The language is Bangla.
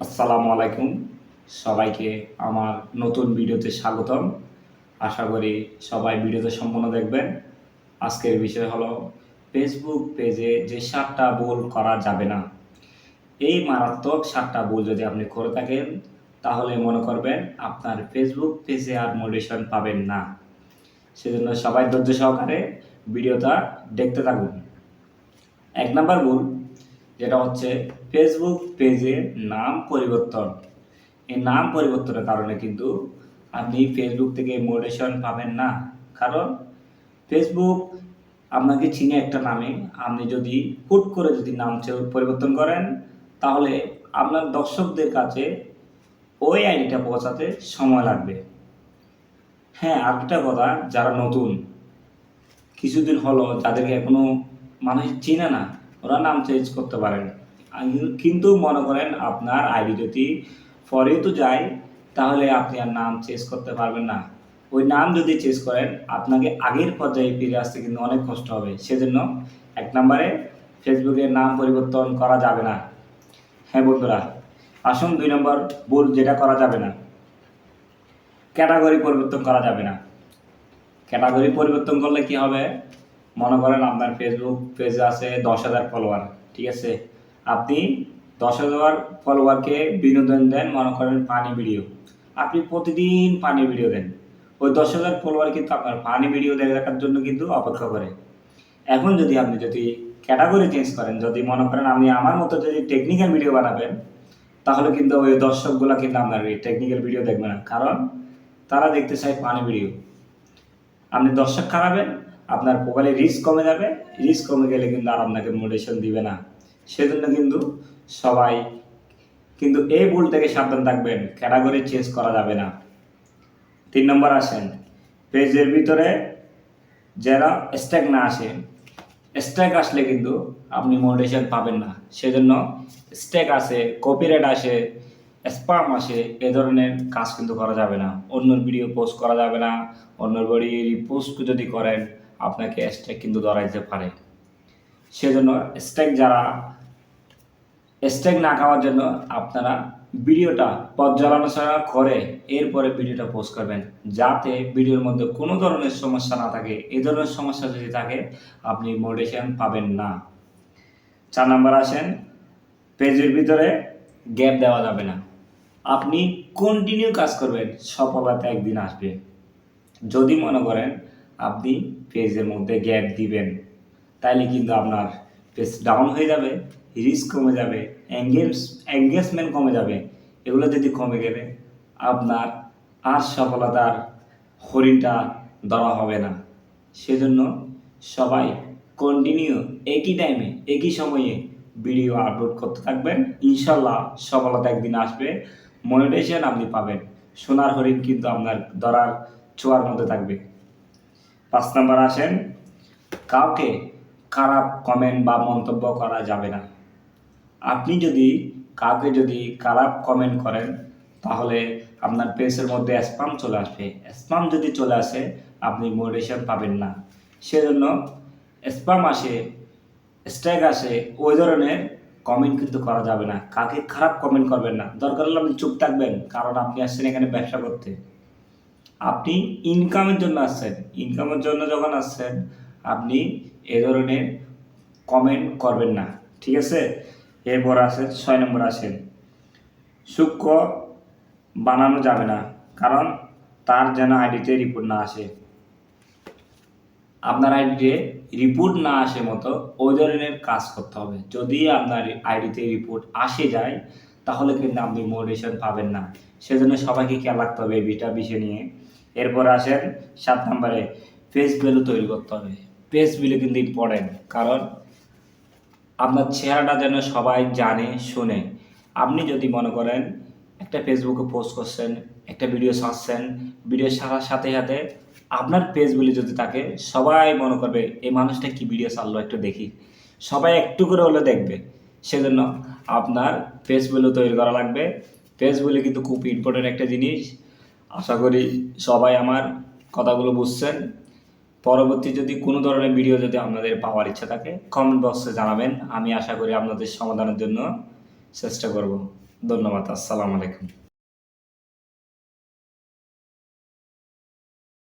আসসালামু আলাইকুম। সবাইকে আমার নতুন ভিডিওতে স্বাগতম। আশা করি সবাই ভিডিওটা সম্পূর্ণ দেখবেন। আজকের বিষয় হলো ফেসবুক পেজে যে ৭টা ভুল করা যাবে না। এই মারাত্মক ৭টা ভুল যদি আপনি করে থাকেন, তাহলে মনে করবেন আপনার ফেসবুক পেজে আর মোটিভেশন পাবেন না। সেজন্য সবাই ধৈর্য সহকারে ভিডিওটা দেখতে থাকুন। ১ নাম্বার ভুল যেটা হচ্ছে ফেসবুক পেজের নাম পরিবর্তন। এই নাম পরিবর্তনের কারণে কিন্তু আপনি ফেসবুক থেকে মোটিভেশন পাবেন না। কারণ ফেসবুক আপনাকে চিনে একটা নামে, আপনি যদি হুট করে যদি নাম পরিবর্তন করেন, তাহলে আপনার দর্শকদের কাছে ওই আইডিটা পৌঁছাতে সময় লাগবে। হ্যাঁ, আরেকটা কথা, যারা নতুন কিছুদিন হলো যাদেরকে এখনো মানুষ চিনে না, ওরা নাম চেঞ্জ করতে পারেন। কিন্তু মনে করেন আপনার আইডি যদি ফর ইউ যায়, তাহলে আপনি আর নাম চেঞ্জ করতে পারবেন না। ওই নাম যদি চেঞ্জ করেন, আপনাকে আগের পর্যায়ে ফিরে আসতে কিন্তু অনেক কষ্ট হবে। সেজন্য ১ নম্বরে ফেসবুকের নাম পরিবর্তন করা যাবে না। হ্যাঁ বন্ধুরা, আসুন ২ নম্বর ভুল যেটা করা যাবে না, ক্যাটাগরি পরিবর্তন করা যাবে না। ক্যাটাগরি পরিবর্তন করলে কি হবে? মনে করেন আপনার ফেসবুক পেজে আছে ১০,০০০ ফলোয়ার, ঠিক আছে? আপনি ১০,০০০ ফলোয়ারকে বিনোদন দেন, মনে করেন ফানি ভিডিও। আপনি প্রতিদিন ফানি ভিডিও দেন। ওই ১০,০০০ ফলোয়ার কিন্তু আপনার ফানি ভিডিও দেখার জন্য কিন্তু অপেক্ষা করে। এখন যদি আপনি ক্যাটাগরি চেঞ্জ করেন, যদি মনে করেন আপনি আমার মতো যদি টেকনিক্যাল ভিডিও বানাবেন, তাহলে কিন্তু ওই দর্শকগুলা কিন্তু আপনার এই টেকনিক্যাল ভিডিও দেখবে না। কারণ তারা দেখতে চায় ফানি ভিডিও। আপনি দর্শক খারাপেন, আপনার প্রোফাইলে রিচ কমে যাবে। রিচ কমে গেলে কিন্তু আর আপনাকে মোটিভেশন দিবে না। সেজন্য কিন্তু সবাই কিন্তু এই ভুল থেকে সাবধান থাকবেন, ক্যাটাগরি চেঞ্জ করা যাবে না। ৩ নম্বর আসেন, পেজের ভিতরে যারা স্ট্যাগ না আসে, স্ট্যাগ আসলে কিন্তু আপনি মোটিভেশন পাবেন না। সেজন্য স্ট্যাগ আসে, কপিরাইট আসে, স্প্যাম আসে, এ ধরনের কাজ কিন্তু করা যাবে না। অন্যর ভিডিও পোস্ট করা যাবে না। অন্যর বডি রিপোস্ট যদি করেন, আপনাকে স্ট্যাগ কিন্তু ধরা দিতে পারে। সেজন্য স্ট্যাগ না খাওয়ার জন্য আপনারা ভিডিওটা পর্যালোচনা করে এরপরে ভিডিওটা পোস্ট করবেন, যাতে ভিডিওর মধ্যে কোনো ধরনের সমস্যা না থাকে। এই ধরনের সমস্যা যদি থাকে, আপনি মোটিভেশন পাবেন না। ৪ নাম্বার আসেন, পেজের ভিতরে গ্যাপ দেওয়া যাবে না। আপনি কন্টিনিউ কাজ করবেন, সফলতা একদিন আসবে। যদি মনে করেন আপনি পেজের মধ্যে গ্যাপ দিবেন, তাইলে কিন্তু আপনার পেজ ডাউন হয়ে যাবে, রিস্ক কমে যাবে, এঙ্গেজমেন্ট কমে যাবে। এগুলো যদি কমে গেলে আপনার আর সফলতার হরিণটা ধরা হবে না। সেজন্য সবাই কন্টিনিউ একই টাইমে একই সময়ে ভিডিও আপলোড করতে থাকবেন। ইনশাল্লাহ সফলতা একদিন আসবে, মনিটাইজেশন আপনি পাবেন। সোনার হরিণ কিন্তু আপনার ধরার ছোঁয়ার মধ্যে থাকবে। ৫ নাম্বার আসেন, কাউকে খারাপ কমেন্ট বা মন্তব্য করা যাবে না। আপনি কাউকে খারাপ কমেন্ট করেন, তাহলে আপনার পেজের মধ্যে স্প্যাম চলে আসবে। স্প্যাম যদি চলে আসে, আপনি মোটিভেশন পাবেন না। সেজন্য স্প্যাম আসে, স্ট্যাগ আসে, ওই ধরনের কমেন্ট কিন্তু করা যাবে না। কাকে খারাপ কমেন্ট করবেন না। দরকার হলে আপনি চুপ থাকবেন, কারণ আপনি আসছেন এখানে ব্যবসা করতে। আপনি ইনকামের জন্য আসছেন। ইনকামের জন্য যখন আসছেন, আপনি এ ধরনের কমেন্ট করবেন না, ঠিক আছে? এরপর আসেন ৬ নম্বর আসেন, সূক্ষ্ম বানানো যাবে না, কারণ তার যেন আইডিতে রিপোর্ট না আসে। আপনার আইডিতে রিপোর্ট না আসে মতো ওই ধরনের কাজ করতে হবে। যদি আপনার আইডিতে রিপোর্ট আসে যায়, তাহলে কিন্তু আপনি মোটিভেশন পাবেন না। সেজন্য সবাইকে খেয়াল রাখতে হবে এই বিষয় নিয়ে। এরপর আসেন ৭ নম্বরে, ফেস ভ্যালু তৈরি করতে হবে। ফেস ভ্যালু কিন্তু ইম্পর্টেন্ট, কারণ আপনার চেহারাটা যেন সবাই জানে শোনে। আপনি যদি মনে করেন একটা ফেসবুকে পোস্ট করছেন, একটা ভিডিও ছাড়ছেন, ভিডিও ছাড়ার সাথে সাথে আপনার পেজগুলি যদি থাকে, সবাই মনে করবে এই মানুষটা কি ভিডিও ছাড়লো, একটু দেখি। সবাই একটু করে হলে দেখবে। সেজন্য আপনার পেজগুলো তৈরি করা লাগবে। পেজগুলি কিন্তু খুব ইম্পর্টেন্ট একটা জিনিস। আশা করি সবাই আমার কথাগুলো বুঝছেন। পরবর্তী যদি কোনো ধরনের ভিডিও আপনাদের পাওয়ার ইচ্ছা থাকে, কমেন্ট বক্সে জানাবেন। আমি আশা করি আপনাদের সমাধানের জন্য চেষ্টা করব। ধন্যবাদ। আসসালামু আলাইকুম।